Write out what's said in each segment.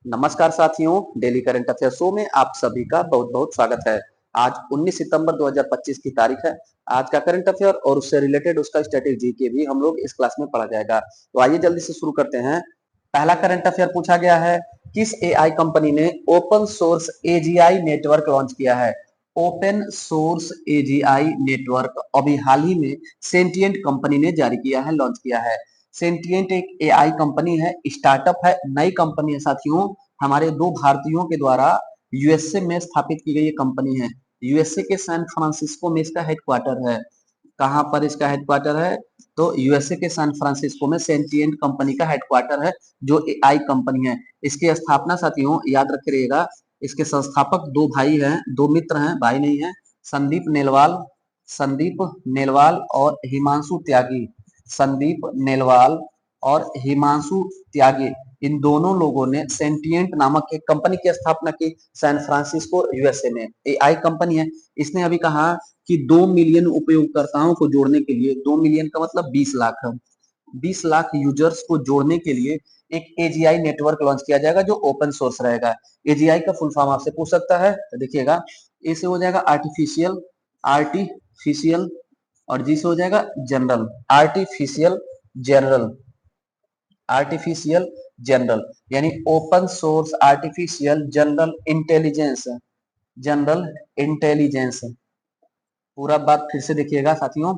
नमस्कार साथियों, daily current affair show में आप सभी का बहुत-बहुत स्वागत है। आज 19 सितंबर 2025 की तारीख है। आज का करंट अफेयर और उससे रिलेटेड उसका स्टैटिक जीके भी हम लोग इस क्लास में पढ़ा जाएगा। तो आइए जल्दी से शुरू करते हैं। पहला करंट अफेयर पूछा गया है, किस एआई कंपनी ने open source AGI network launch किया है? ओपन सोर्स एजीआई नेटवर्क अभी हाल ही में सेंटिएंट कंपनी ने जारी किया है, लॉन्च किया है। सेंटिएंट एक एआई कंपनी है, स्टार्टअप है, नई कंपनी है साथियों। हमारे दो भारतीयों के द्वारा यूएसए में स्थापित की गई ये कंपनी है। यूएसए के सैन फ्रांसिस्को में इसका हेडक्वार्टर है। कहाँ पर इसका हेडक्वार्टर है? तो यूएसए के सैन फ्रांसिस्को में सेंटिएंट कंपनी का हेडक्वार्टर है, जो एआई कंपनी है। इसकी स्थापना साथियों याद रख रखिएगा, इसके संस्थापक दो भाई हैं, दो मित्र हैं, भाई नहीं है। संदीप नेलवाल और हिमांशु त्यागी। संदीप नेलवाल और हिमांशु त्यागी, इन दोनों लोगों ने सेंटिएंट नामक एक कंपनी की स्थापना की सैन फ्रांसिस्को यूएसए में। एआई कंपनी है। इसने अभी कहा कि 2 मिलियन उपयोगकर्ताओं को जोड़ने के लिए, 2 मिलियन का मतलब 20 लाख है, 20 लाख यूजर्स को जोड़ने के लिए एक एजीआई नेटवर्क लॉन्च किया जाएगा जो ओपन सोर्स रहेगा। एजीआई का फुल फॉर्म आपसे पूछ सकता है, तो देखिएगा, ए से हो जाएगा आर्टिफिशियल, और जी से हो जाएगा जनरल। आर्टिफिशियल जनरल यानी open source artificial general intelligence. पूरा बात फिर से देखिएगा साथियों।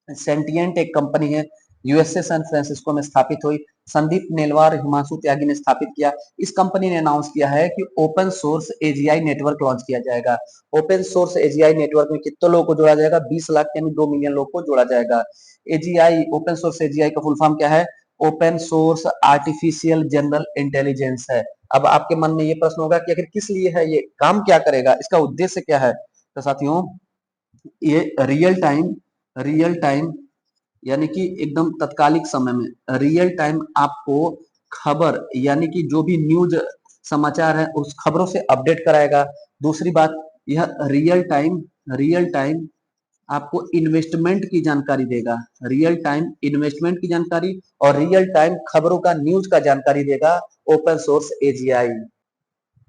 सेंटिएंट एक कंपनी है, यूएसए सैन फ्रांसिस्को में स्थापित हुई। संदीप नेलवार हिमांशु त्यागी ने स्थापित किया। इस कंपनी ने अनाउंस किया है कि open source AGI network launch किया जाएगा। ओपन सोर्स एजीआई नेटवर्क में कितने लोगों को जोड़ा जाएगा? 20 लाख यानी 2 मिलियन लोग को जोड़ा जाएगा। एजीआई, ओपन सोर्स एजीआई का फुल फॉर्म क्या है? Open source artificial general intelligence है। अब आपके मन में ये प्रश्न होगा कि आखिर किस लिए है, ये काम क्या करेगा, इसका उद्देश्य क्या है? तो साथियों, ये रियल टाइम यानी कि एकदम तत्कालिक समय में रियल टाइम आपको खबर यानी कि जो भी न्यूज समाचार है उस खबरों से अपडेट कराएगा। दूसरी बात, यह रियल टाइम आपको इन्वेस्टमेंट की जानकारी देगा, रियल टाइम इन्वेस्टमेंट की जानकारी और रियल टाइम खबरों का, न्यूज का जानकारी देगा ओपन सोर्स एजीआई।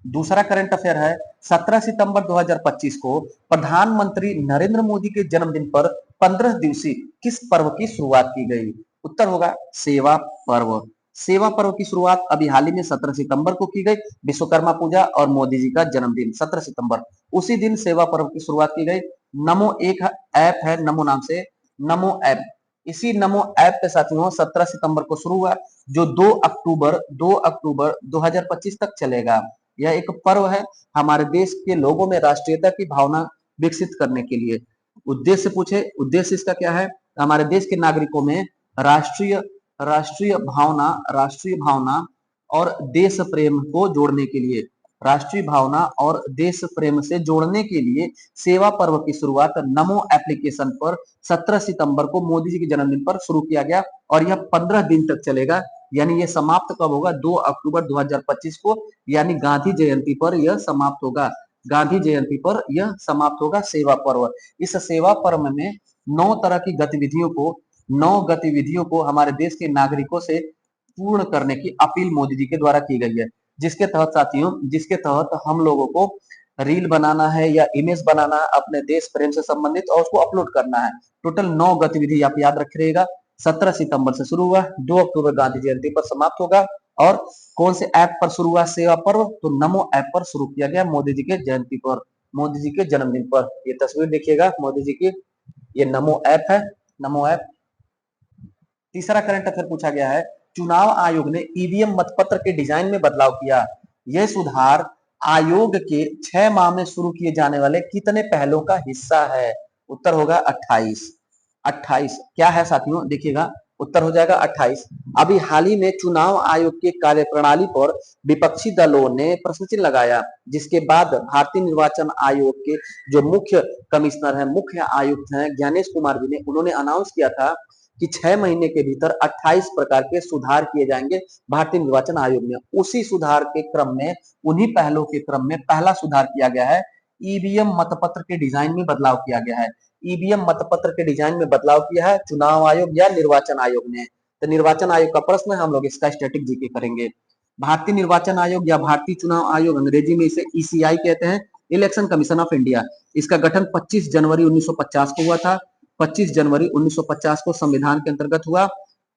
दूसरा करंट अफेयर है, 17 सितंबर 2025 को प्रधानमंत्री नरेंद्र मोदी के जन्मदिन पर 15 दिवसीय किस पर्व की शुरुआत की गई? उत्तर होगा सेवा पर्व। सेवा पर्व की शुरुआत अभी हाल ही में 17 सितंबर को की गई। विश्वकर्मा पूजा और मोदी जी का जन्मदिन 17 सितंबर, उसी दिन सेवा पर्व की शुरुआत की गई। नमो एक ऐप है, नमो नाम से, नमो ऐप। इसी नमो ऐप पे साथियों 17 सितंबर को शुरू हुआ, जो 2 अक्टूबर 2025 तक चलेगा। यह एक पर्व है हमारे देश के लोगों में राष्ट्रीयता की भावना विकसित करने के लिए। उद्देश्य पूछे, उद्देश्य इसका क्या है? हमारे देश के नागरिकों में राष्ट्रीय राष्ट्रीय भावना और देश प्रेम को जोड़ने के लिए, राष्ट्रीय भावना और देश प्रेम से जोड़ने के लिए सेवा पर्व की शुरुआत नमो एप्लीकेशन पर 17 सितंबर को मोदी जी के जन्मदिन पर शुरू किया गया और यह 15 दिन तक चलेगा। यानी यह समाप्त कब होगा? 2 अक्टूबर 2025 को, यानी गांधी जयंती पर यह समाप्त होगा। गांधी जयंती पर यह समाप्त होगा सेवा पर्व। इस सेवा पर्व में 9 गतिविधियों को हमारे देश के नागरिकों से पूर्ण करने की अपील मोदी जी के द्वारा की गई है। जिसके तहत साथियों, जिसके तहत हम लोगों को रील बनाना है या इमेज बनाना है अपने देश प्रेम से संबंधित और उसको अपलोड करना है। टोटल 9 गतिविधि आप याद रखिएगा। 17 सितंबर से शुरू हुआ, 2 अक्टूबर गांधी जयंती पर समाप्त होगा। और कौन से ऐप पर शुरू हुआ सेवा पर्व? तो नमो ऐप पर शुरू किया गया मोदी जी के जयंती पर, मोदी जी के जन्मदिन पर। ये तस्वीर देखिएगा मोदी जी की, ये नमो ऐप है, नमो ऐप। तीसरा करंट अफेयर पूछा गया है, चुनाव आयोग ने ईवीएम मतपत्र के डिजाइन में बदलाव किया। यह सुधार आयोग के 6 माह में शुरू किए जाने वाले कितने पहलों का हिस्सा है? उत्तर होगा 28। 28 क्या है साथियों? देखिएगा, उत्तर हो जाएगा 28। अभी हाल ही में चुनाव आयोग के कार्यप्रणाली पर विपक्षी दलों ने प्रश्न चिन्ह लगाया, जिसके बाद भारतीय निर्वाचन आयोग के जो मुख्य कमिश्नर हैं, मुख्य आयुक्त हैं ज्ञानेश कुमार जी ने, उन्होंने अनाउंस किया था कि 6 महीने के भीतर 28 प्रकार के सुधार किए जाएंगे भारतीय निर्वाचन आयोग में। उसी सुधार के क्रम में, उन्हीं पहलों के क्रम में पहला सुधार किया गया है, ईवीएम मतपत्र के डिजाइन में बदलाव किया गया है। ईवीएम मतपत्र के डिजाइन में बदलाव किया है चुनाव आयोग या निर्वाचन आयोग ने? तो निर्वाचन आयोग का प्रश्न है, हम लोग इसका स्टैटिक जीके करेंगे। भारतीय निर्वाचन आयोग या भारतीय चुनाव आयोग, अंग्रेजी में इसे ईसीआई कहते हैं, इलेक्शन कमीशन ऑफ इंडिया। इसका गठन 25 जनवरी 1950 को हुआ था। 25 जनवरी 1950 को संविधान के अंतर्गत हुआ।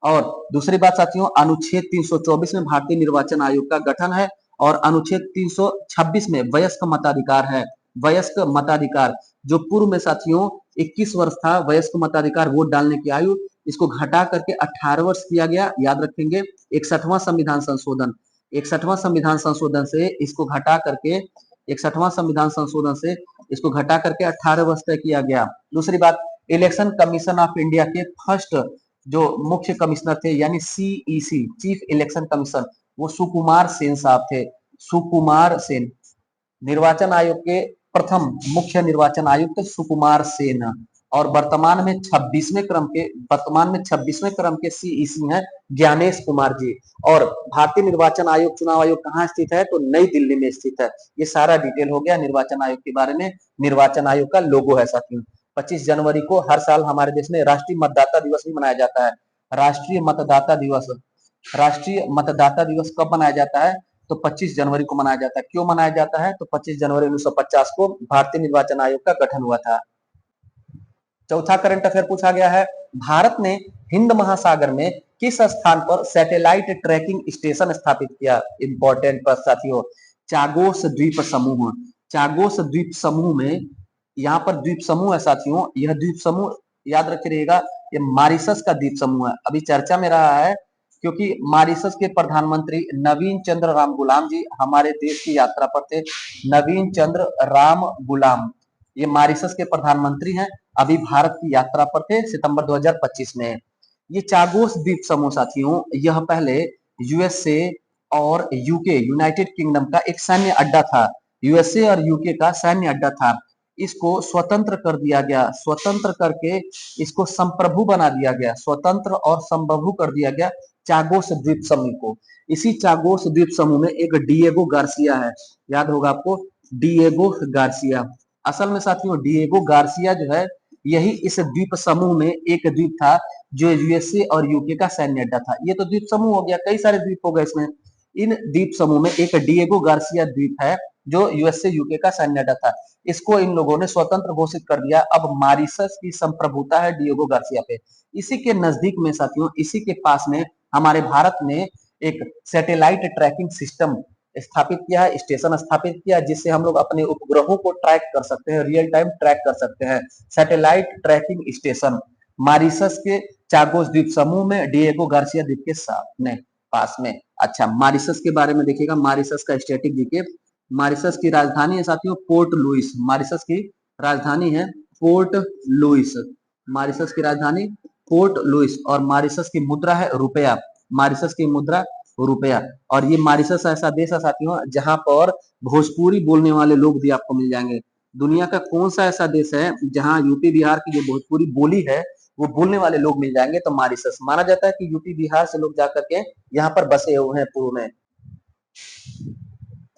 और दूसरी बात साथियों, अनुच्छेद 324 में भारतीय निर्वाचन आयोग का गठन है और अनुच्छेद 326 में वयस्क मताधिकार है। वयस्क मताधिकार जो पूर्व में साथियों 21 वर्ष था वयस्क मताधिकार वोट डालने की आयु, इसको घटा करके 18 वर्ष किया गया। याद रखेंगे 61वां संविधान संशोधन, 61वां संविधान संशोधन से इसको घटा करके 61वां संविधान संशोधन से इसको घटा करके 18 वर्ष तय किया गया। दूसरी बात, इलेक्शन कमीशन ऑफ इंडिया के फर्स्ट जो मुख्य कमिश्नर थे यानी सीईसी, चीफ इलेक्शन कमीशन, वो सुकुमार सेन साहब थे। सुकुमार सेन निर्वाचन आयोग के प्रथम मुख्य निर्वाचन आयुक्त सुकुमार सेन। और वर्तमान में 26वें क्रम के सीईसी हैं ज्ञानेश कुमार जी। और भारतीय निर्वाचन आयोग चुनाव आयोग कहाँ स्थित है, तो नई दिल्ली में स्थित है। ये सारा डिटेल हो गया निर्वाचन आयोग के बारे में। निर्वाचन आयोग का लोगो है साथियों। 25 जनवरी को हर साल हमारे देश में राष्ट्रीय मतदाता दिवस भी मनाया जाता है। राष्ट्रीय मतदाता दिवस, राष्ट्रीय मतदाता दिवस कब मनाया जाता है, तो 25 जनवरी को मनाया जाता है। क्यों मनाया जाता है, तो 25 जनवरी 1950 को भारतीय निर्वाचन आयोग का गठन हुआ था। चौथा करंट अफेयर पूछा गया है, भारत ने हिंद महासागर में किस स्थान पर सैटेलाइट ट्रैकिंग स्टेशन स्थापित किया। इंपॉर्टेंट पर साथियों, चागोस द्वीप समूह। चागोस द्वीप समूह में, यहाँ पर द्वीप समूह है साथियों, यह द्वीप समूह याद रखिएगा, ये मॉरिशस का द्वीप समूह है। अभी चर्चा में रहा है क्योंकि मॉरिशस के प्रधानमंत्री नवीन चंद्र राम गुलाम जी हमारे देश की यात्रा पर थे। नवीन चंद्र राम गुलाम ये मॉरिशस के प्रधानमंत्री हैं, अभी भारत की यात्रा पर थे सितंबर 2025 में। ये चागोस द्वीप समूह साथियों, यह पहले यूएसए और यूके, यूनाइटेड किंगडम का एक सैन्य अड्डा था। यूएसए और यूके का सैन्य अड्डा था। इसको स्वतंत्र कर दिया गया, स्वतंत्र करके इसको संप्रभु बना दिया गया, स्वतंत्र और संप्रभु कर दिया गया चागोस द्वीप समूह को। इसी चागोस द्वीप समूह में एक डिएगो गार्सिया है, याद होगा आपको, डिएगो गार्सिया। असल में साथियों डिएगो गार्सिया जो है, यही इस द्वीप समूह में एक द्वीप था जो यूएसए और यूके का सैन्य अड्डा था। ये तो द्वीप समूह हो गया, कई सारे द्वीप हो गए इसमें। इन द्वीप समूह में एक डिएगो गार्सिया द्वीप है जो यूएसए यूके का सैन्य अड्डा था। इसको इन लोगों ने स्वतंत्र घोषित कर दिया। अब मॉरिशस की संप्रभुता है डिएगो गार्सिया पे। इसी के नजदीक में साथियों, इसी के पास में हमारे भारत ने एक सैटेलाइट ट्रैकिंग सिस्टम स्थापित किया है, स्टेशन स्थापित किया, जिससे हम लोग अपने उपग्रहों को ट्रैक कर सकते हैं, रियल टाइम ट्रैक कर सकते हैं। सैटेलाइट ट्रैकिंग स्टेशन मॉरिशस के चागोस द्वीप समूह में डिएगो गार्सिया द्वीप के सामने पास में। अच्छा, मॉरिशस के बारे में देखिएगा, मॉरिशस का स्टैटिक जीके। मॉरिशस की राजधानी है साथियों पोर्ट लुइस। मॉरिशस की राजधानी है पोर्ट लुइस। मॉरिशस की राजधानी पोर्ट लुइस और मॉरिशस की मुद्रा है रुपया। मॉरिशस की मुद्रा रुपया। और ये मॉरिशस ऐसा देश है साथियों जहां पर भोजपुरी बोलने वाले लोग भी आपको मिल जाएंगे। दुनिया का कौन सा ऐसा देश है जहां यूपी बिहार की जो भोजपुरी बोली है वो बोलने वाले लोग मिल जाएंगे, तो मॉरिशस। माना जाता है कि यूपी बिहार से लोग जाकर के यहाँ पर बसे हुए हैं पूर्व में।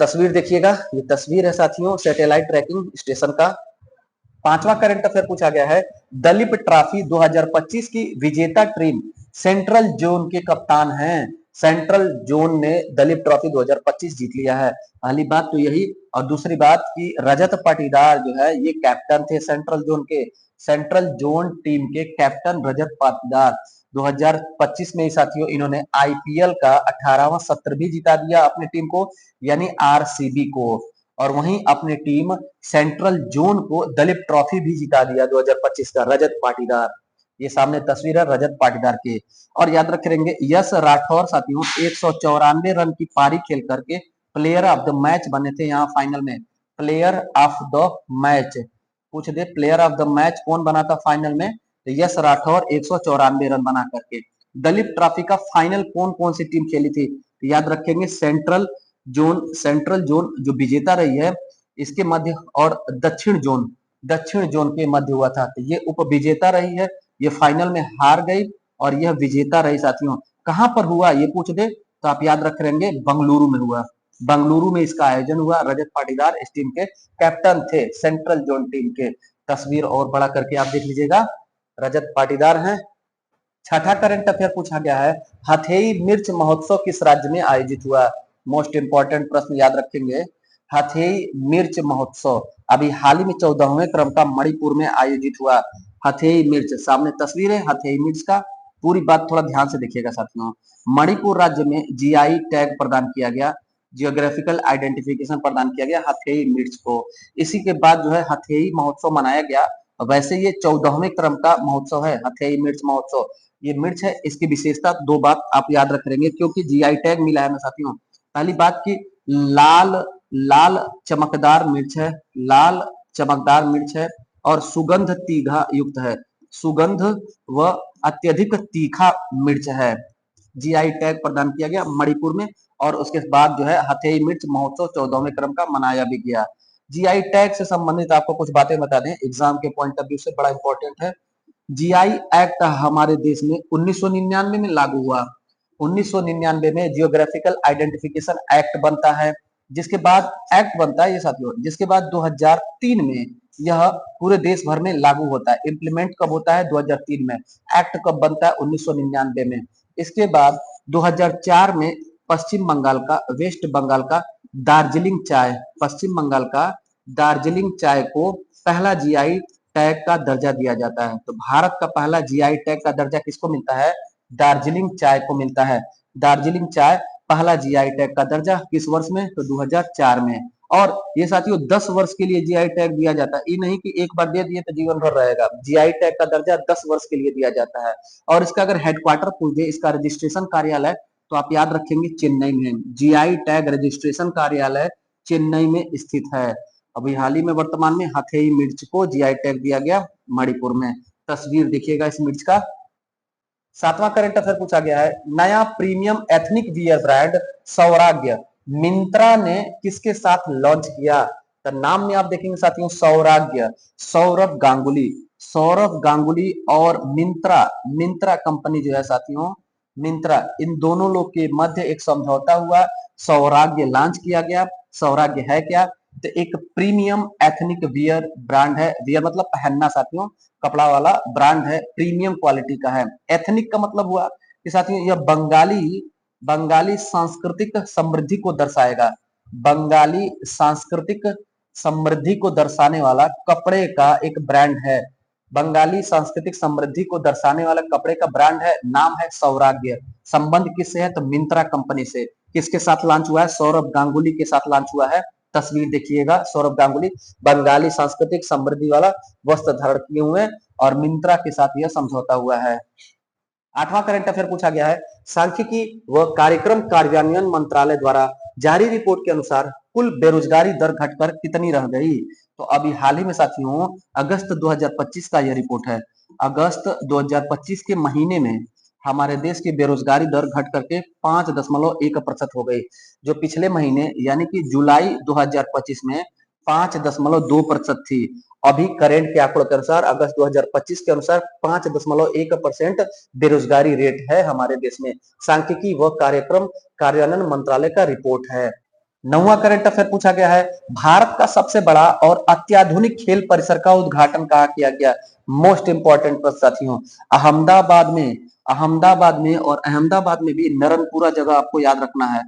तस्वीर देखिएगा, ये तस्वीर है साथियों सैटेलाइट ट्रैकिंग स्टेशन का। पांचवा करंट अफेयर पूछा गया है, दलीप ट्रॉफी 2025 की विजेता टीम सेंट्रल जोन के कप्तान हैं। सेंट्रल जोन ने दलीप ट्रॉफी 2025 जीत लिया है। पहली बात तो यही, और दूसरी बात कि रजत पाटीदार जो है ये कैप्टन थे सेंट्रल जोन के। सेंट्रल जोन टीम के कैप्टन रजत पाटीदार 2025 में ही साथियों इन्होंने आईपीएल का 18वां सत्र भी जिता दिया अपनी टीम को, यानी आरसीबी को। और वहीं अपनी टीम सेंट्रल जोन को दलीप ट्रॉफी भी जिता दिया 2025 का रजत पाटीदार। ये सामने तस्वीर है रजत पाटीदार की। और याद रखेंगे यश राठौर साथियों 194 रन की पारी खेल करके प्लेयर ऑफ द मैच बने थे यहाँ फाइनल में। प्लेयर ऑफ द मैच पूछ दे, प्लेयर ऑफ द मैच कौन बना था फाइनल में, तो यश राठौर 194 रन बना करके। दलीप ट्रॉफी का फाइनल कौन कौन सी टीम खेली थी, तो याद रखेंगे सेंट्रल जोन जो विजेता रही है, इसके मध्य और दक्षिण जोन के मध्य हुआ था, तो ये उप विजेता रही है। ये फाइनल में हार गई और यह विजेता रही साथियों। कहां पर हुआ ये पूछ दे तो आप याद रख लेंगे बंगलुरु में हुआ। बंगलुरु में इसका आयोजन हुआ। रजत पाटीदार इस टीम के कैप्टन थे सेंट्रल जोन टीम के। तस्वीर और बड़ा करके आप देख लीजिएगा, रजत पाटीदार हैं। छठा करंट अफेयर पूछा गया है, हथेई मिर्च महोत्सव किस राज्य में आयोजित हुआ। मोस्ट इंपॉर्टेंट प्रश्न याद रखेंगे। हथेई मिर्च महोत्सव अभी हाल ही में 14वें क्रम का मणिपुर में आयोजित हुआ। हथेई मिर्च, सामने तस्वीर है हथेई मिर्च का, पूरी बात थोड़ा ध्यान से देखिएगा साथियों। मणिपुर राज्य में जीआई टैग प्रदान किया गया, जियोग्राफिकल आइडेंटिफिकेशन प्रदान किया गया हथेई मिर्च को। इसी के बाद जो है हथेई महोत्सव मनाया गया। वैसे ये 14वें क्रम का महोत्सव है हथेई मिर्च महोत्सव। ये मिर्च है, इसकी विशेषता दो बात आप याद रख लेंगे क्योंकि जीआई टैग मिला है ना साथियों। पहली बात की लाल लाल चमकदार मिर्च है, लाल चमकदार मिर्च है और सुगंध तीखा युक्त है, सुगंध व अत्यधिक तीखा मिर्च है। जीआई टैग प्रदान किया गया मणिपुर में और उसके बाद जो है हथेई मिर्च महोत्सव 14वें क्रम का मनाया भी गया। जीआई टैग से संबंधित आपको कुछ बातें बता दें, एग्जाम के पॉइंट ऑफ व्यू से बड़ा इंपॉर्टेंट है। जीआई एक्ट हमारे देश में 1999 में लागू हुआ। 1999 में जियोग्राफिकल आइडेंटिफिकेशन एक्ट बनता है, जिसके बाद एक्ट बनता है ये साथियों, जिसके बाद 2003 में यह पूरे देश भर में लागू होता है। इम्प्लीमेंट कब होता है? 2003 में। एक्ट कब बनता है? 1999 में। इसके बाद 2004 में पश्चिम बंगाल का, वेस्ट बंगाल का दार्जिलिंग चाय, पश्चिम बंगाल का दार्जिलिंग चाय को पहला जीआई टैग का दर्जा दिया जाता है। तो भारत का पहला जीआई टैग का दर्जा किसको मिलता है? दार्जिलिंग चाय को मिलता है। दार्जिलिंग चाय पहला जीआई टैग का दर्जा किस वर्ष में? तो 2004 में। और ये साथियों 10 वर्ष के लिए जीआई टैग दिया जाता है, ये नहीं कि एक बार दे दिए तो जीवन भर रहेगा। जीआई टैग का दर्जा 10 वर्ष के लिए दिया जाता है। और इसका अगर हेडक्वार्टर पूछ दे, इसका रजिस्ट्रेशन कार्यालय, तो आप याद रखेंगे चेन्नई में। जीआई टैग रजिस्ट्रेशन कार्यालय चेन्नई में स्थित है। अभी हाल ही में वर्तमान में हथेई मिर्च को जीआई टैग दिया गया मणिपुर में। तस्वीर देखिएगा इस मिर्च का। 7वां करंट अफेयर पूछा गया है, नया प्रीमियम एथनिक वियर ब्रांड सौराग्य मिंत्रा ने किसके साथ लॉन्च किया? तो नाम में आप देखेंगे साथियों सौराग्य, सौरभ गांगुली, सौरभ गांगुली और मिंत्रा, मिंत्रा कंपनी जो है साथियों, मिंत्रा, इन दोनों लोग के मध्य एक समझौता हुआ, सौराग्य लॉन्च किया गया। सौराग्य है क्या? तो एक प्रीमियम एथनिक वियर ब्रांड है, वियर मतलब पहनना साथियों, कपड़ा वाला ब्रांड है, प्रीमियम क्वालिटी का है। एथनिक का मतलब हुआ कि साथियों यह बंगाली, बंगाली सांस्कृतिक समृद्धि को दर्शाएगा, बंगाली सांस्कृतिक समृद्धि को दर्शाने वाला कपड़े का एक ब्रांड है। बंगाली सांस्कृतिक समृद्धि को दर्शाने वाला कपड़े का ब्रांड है, नाम है सौराग्य। संबंध किससे है? तो मिंत्रा कंपनी से। किसके साथ लॉन्च हुआ है? सौरभ गांगुली के साथ लॉन्च हुआ है। तस्वीर देखिएगा, सौरभ गांगुली बंगाली सांस्कृतिक समृद्धि वाला वस्त्र धारण किए हुए और मिंत्रा के साथ यह समझौता हुआ है। 8वां करंट अफेयर पूछा गया है, सांख्यिकी व कार्यक्रम कार्यान्वयन मंत्रालय द्वारा जारी रिपोर्ट के अनुसार कुल बेरोजगारी दर घटकर कितनी रह गई? तो अभी हाल ही में साथियों अगस्त 2025 का यह रिपोर्ट है। अगस्त 2025 के महीने में हमारे देश की बेरोजगारी दर घट करके 5.1% हो गई, जो पिछले महीने यानी कि जुलाई 2025 में 5.2% थी। अभी करेंट के आंकड़ों के अनुसार अगस्त 2025 के अनुसार 5.1% बेरोजगारी रेट है हमारे देश में। सांख्यिकी व कार्यक्रम कार्यान्वयन मंत्रालय का रिपोर्ट है। 9वां करंट अफेयर पूछा गया है, भारत का सबसे बड़ा और अत्याधुनिक खेल परिसर का उद्घाटन कहाँ किया गया? मोस्ट इंपॉर्टेंट प्रश्न साथियों, अहमदाबाद में, अहमदाबाद में और अहमदाबाद में भी नरनपुरा जगह आपको याद रखना है।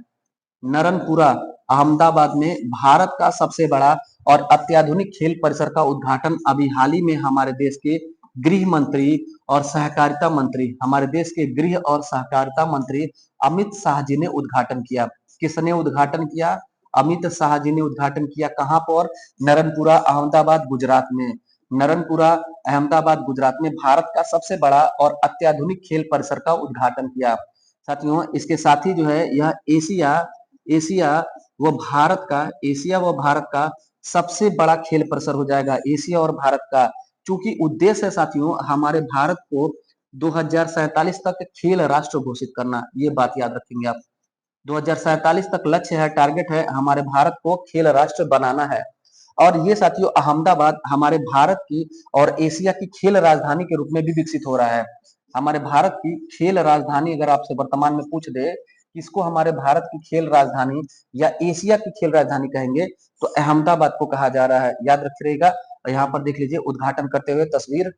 नरनपुरा अहमदाबाद में भारत का सबसे बड़ा और अत्याधुनिक खेल परिसर का उद्घाटन अभी हाल ही में हमारे देश के गृह मंत्री और सहकारिता मंत्री, हमारे देश के गृह और सहकारिता मंत्री अमित शाह जी ने उद्घाटन किया। किसने उद्घाटन किया? अमित शाह जी ने उद्घाटन किया। कहां पर? नरनपुरा अहमदाबाद गुजरात में। नरनपुरा अहमदाबाद गुजरात में भारत का सबसे बड़ा और अत्याधुनिक खेल परिसर का उद्घाटन किया। साथियों इसके साथ ही जो है यह एशिया, एशिया व भारत का, एशिया व भारत का सबसे बड़ा खेल परिसर हो जाएगा, एशिया और भारत का। चूंकि उद्देश्य है साथियों हमारे भारत को 2047 तक खेल राष्ट्र घोषित करना, ये बात याद रखेंगे आप। 2047 तक लक्ष्य है, टारगेट है, हमारे भारत को खेल राष्ट्र बनाना है। और ये साथियों अहमदाबाद हमारे भारत की और एशिया की खेल राजधानी के रूप में भी विकसित हो रहा है। हमारे भारत की खेल राजधानी अगर आपसे वर्तमान में पूछ दे किसको हमारे भारत की खेल राजधानी या एशिया की खेल राजधानी कहेंगे, तो अहमदाबाद को कहा जा रहा है, याद रखिएगा। यहाँ पर देख लीजिए उद्घाटन करते हुए तस्वीर।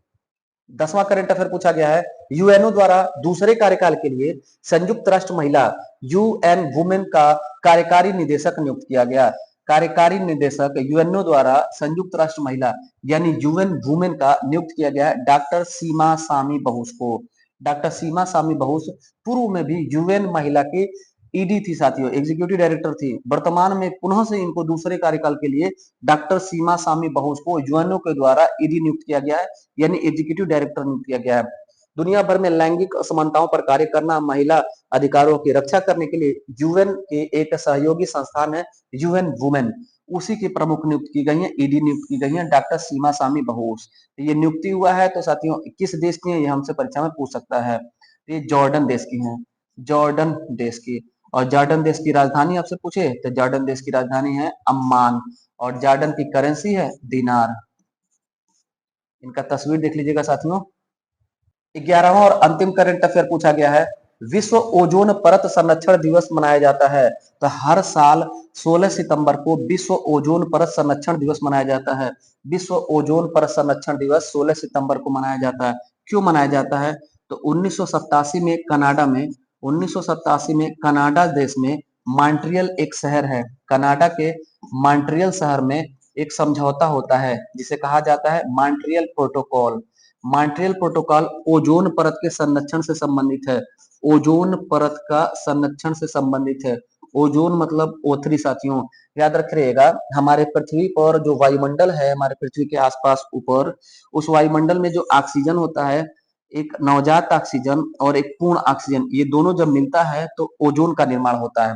10वां करंट अफेयर पूछा गया है, यूएनओ द्वारा दूसरे कार्यकाल के लिए संयुक्त राष्ट्र महिला यूएन वुमेन का कार्यकारी निदेशक नियुक्त किया गया। कार्यकारी निदेशक यूएनओ द्वारा संयुक्त राष्ट्र महिला यानी यूएन वुमेन का नियुक्त किया गया है डॉक्टर सीमा सामी बहुस को। डॉक्टर सीमा सामी बहुस पूर्व में भी यूएन महिला की ईडी थी साथियों, एग्जीक्यूटिव डायरेक्टर थी। वर्तमान में पुनः से इनको दूसरे कार्यकाल के लिए डॉक्टर सीमा सामी बहुस को यूएनओ के द्वारा ईडी नियुक्त किया गया है, यानी एग्जीक्यूटिव डायरेक्टर नियुक्त किया गया है। दुनिया भर में लैंगिक असमानताओं पर कार्य करना, महिला अधिकारों की रक्षा करने के लिए यूएन के एक सहयोगी संस्थान है यूएन वुमेन, उसी की प्रमुख नियुक्त की गई है, ईडी नियुक्त की गई है डॉक्टर सीमा सामी बहुस। ये नियुक्ति हुआ है तो साथियों किस देश की है, ये हमसे परीक्षा में पूछ सकता है। ये जॉर्डन देश की है, जॉर्डन देश की। और जॉर्डन देश की राजधानी आपसे पूछे तो जॉर्डन देश की राजधानी है अम्मान, और जॉर्डन की करेंसी है दिनार। इनका तस्वीर देख लीजिएगा साथियों। 11वां और अंतिम करंट अफेयर पूछा गया है, विश्व ओजोन परत संरक्षण दिवस मनाया जाता है। तो हर साल 16 सितंबर को विश्व ओजोन परत संरक्षण दिवस मनाया जाता है। विश्व ओजोन परत संरक्षण दिवस 16 सितंबर को मनाया जाता है। क्यों मनाया जाता है? तो 1987 में कनाडा में 1987 में कनाडा देश में मॉन्ट्रियल एक शहर है, कनाडा के मॉन्ट्रियल शहर में एक समझौता होता है जिसे कहा जाता है Montreal protocol. Montreal protocol ozone परत के संरक्षण से संबंधित है। ओजोन परत का संरक्षण से संबंधित है। ओजोन मतलब O3 साथियों, याद रखिएगा। हमारे पृथ्वी पर जो वायुमंडल है, हमारे पृथ्वी के आसपास ऊपर, उस वायुमंडल में जो ऑक्सीजन होता है, एक नवजात ऑक्सीजन और एक पूर्ण ऑक्सीजन, ये दोनों जब मिलता है तो ओजोन का निर्माण होता है।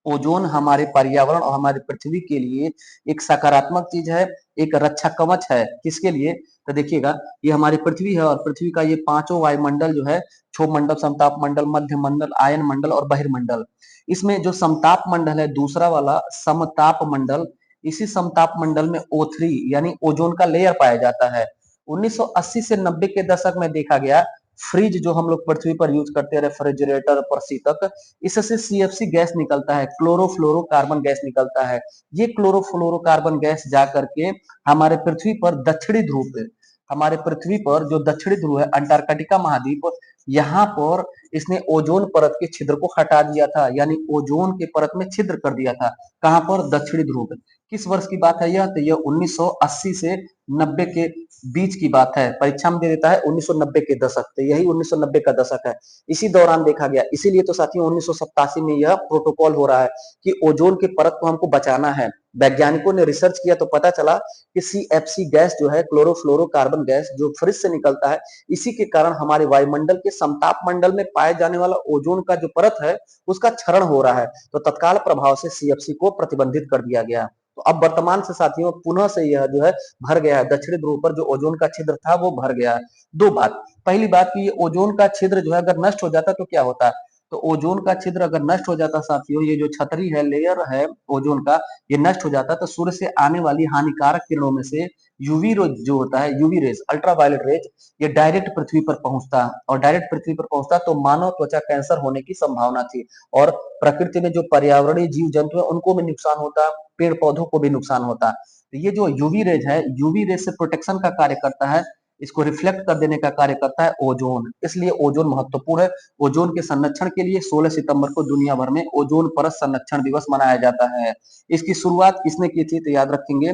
ओजोन हमारे पर्यावरण और हमारी पृथ्वी के लिए एक सकारात्मक चीज है, एक रक्षा कवच है। किसके लिए? तो देखिएगा, ये हमारी पृथ्वी है और पृथ्वी का ये पांचों वायुमंडल जो है, क्षोभ मंडल, समताप मंडल, मध्य मंडल, आयन मंडल और बहिर्मंडल, इसमें जो समताप मंडल है दूसरा वाला समताप मंडल, इसी समताप मंडल में O3 यानी ओजोन का लेयर पाया जाता है। 1980 से 90 के दशक में देखा गया, फ्रिज जो हम लोग पृथ्वी पर यूज करते हैं, रेफ्रिजरेटर, प्रशीतक, इससे सीएफसी गैस निकलता है, क्लोरोफ्लोरोकार्बन गैस निकलता है। ये क्लोरोफ्लोरोकार्बन गैस जा करके हमारे पृथ्वी पर दक्षिणी ध्रुव पे, हमारे पृथ्वी पर जो दक्षिणी ध्रुव है, अंटार्कटिका महाद्वीप, यहाँ पर इसने ओजोन परत के छिद्र को हटा दिया था, यानी ओजोन के परत में छिद्र कर दिया था। कहां पर? दक्षिणी ध्रुव पे। किस वर्ष की बात है यह? तो यह 1980 से 90 के बीच की बात है। परीक्षा में दे देता है 1990 के दशक, तो यही 1990 का दशक है। इसी दौरान देखा गया, इसीलिए तो साथियों 1987 में यह प्रोटोकॉल हो रहा है कि ओजोन के परत को हमको बचाना है। वैज्ञानिकों ने रिसर्च किया तो पता चला कि सीएफसी गैस जो है, क्लोरोफ्लोरोकार्बन गैस, जो फ्रिज से निकलता है, इसी के कारण हमारे वायुमंडल के समताप मंडल में पाए जाने वाला ओजोन का जो परत है उसका क्षरण हो रहा है। तो तत्काल प्रभाव से सीएफसी को प्रतिबंधित कर दिया गया। तो अब वर्तमान से साथियों पुनः से यह जो है भर गया है, दक्षिणी ध्रुव पर जो ओजोन का छिद्र था वो भर गया है। दो बात, पहली बात कि ये ओजोन का छिद्र जो है अगर नष्ट हो जाता तो क्या होता? तो ओजोन का छिद्र अगर नष्ट हो जाता साथियों, ये जो छतरी है, लेयर है ओजोन का, ये नष्ट हो जाता तो सूर्य से आने वाली हानिकारक किरणों में से यूवी रेज जो होता है, यूवी रेज, अल्ट्रावायलेट रेज, ये डायरेक्ट पृथ्वी पर पहुंचता, और डायरेक्ट पृथ्वी पर पहुंचता तो मानव त्वचा कैंसर होने की संभावना थी, और प्रकृति में जो पर्यावरणीय जीव जंतु है उनको भी नुकसान होता, पेड़ पौधों को भी नुकसान होता। तो ये जो यूवी रेज है, यूवी रेज से प्रोटेक्शन का कार्य करता है, इसको रिफ्लेक्ट कर देने का कार्य करता है ओजोन, इसलिए ओजोन महत्वपूर्ण है। ओजोन के संरक्षण के लिए 16 सितंबर को दुनिया भर में ओजोन परत संरक्षण दिवस मनाया जाता है। इसकी शुरुआत किसने की थी? तो याद रखेंगे,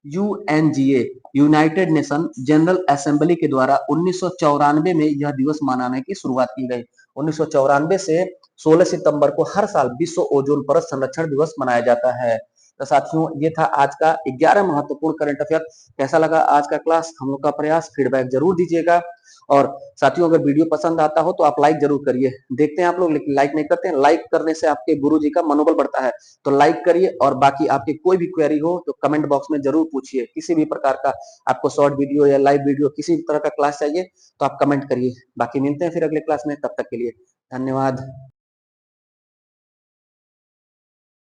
UNGA, United nation general assembly के द्वारा 1994 में यह दिवस मनाने की शुरुआत की गई। 1994 से 16 सितंबर को हर साल विश्व ओजोन परत संरक्षण दिवस मनाया जाता है। तो साथियों ये था आज का 11 महत्वपूर्ण करंट अफेयर। कैसा लगा आज का क्लास? हम लोग का प्रयास, फीडबैक जरूर दीजिएगा। और साथियों अगर वीडियो पसंद आता हो तो आप लाइक जरूर करिए। देखते हैं आप लोग लेकिन लाइक नहीं करते हैं। लाइक करने से आपके गुरुजी का मनोबल बढ़ता है, तो लाइक करिए। और बाकी आपकी कोई भी क्वेरी हो तो कमेंट बॉक्स में जरूर पूछिए। किसी भी प्रकार का आपको शॉर्ट वीडियो या लाइव वीडियो किसी भी तरह का क्लास चाहिए तो आप कमेंट करिए। बाकी मिलते हैं फिर अगले क्लास में, तब तक के लिए धन्यवाद।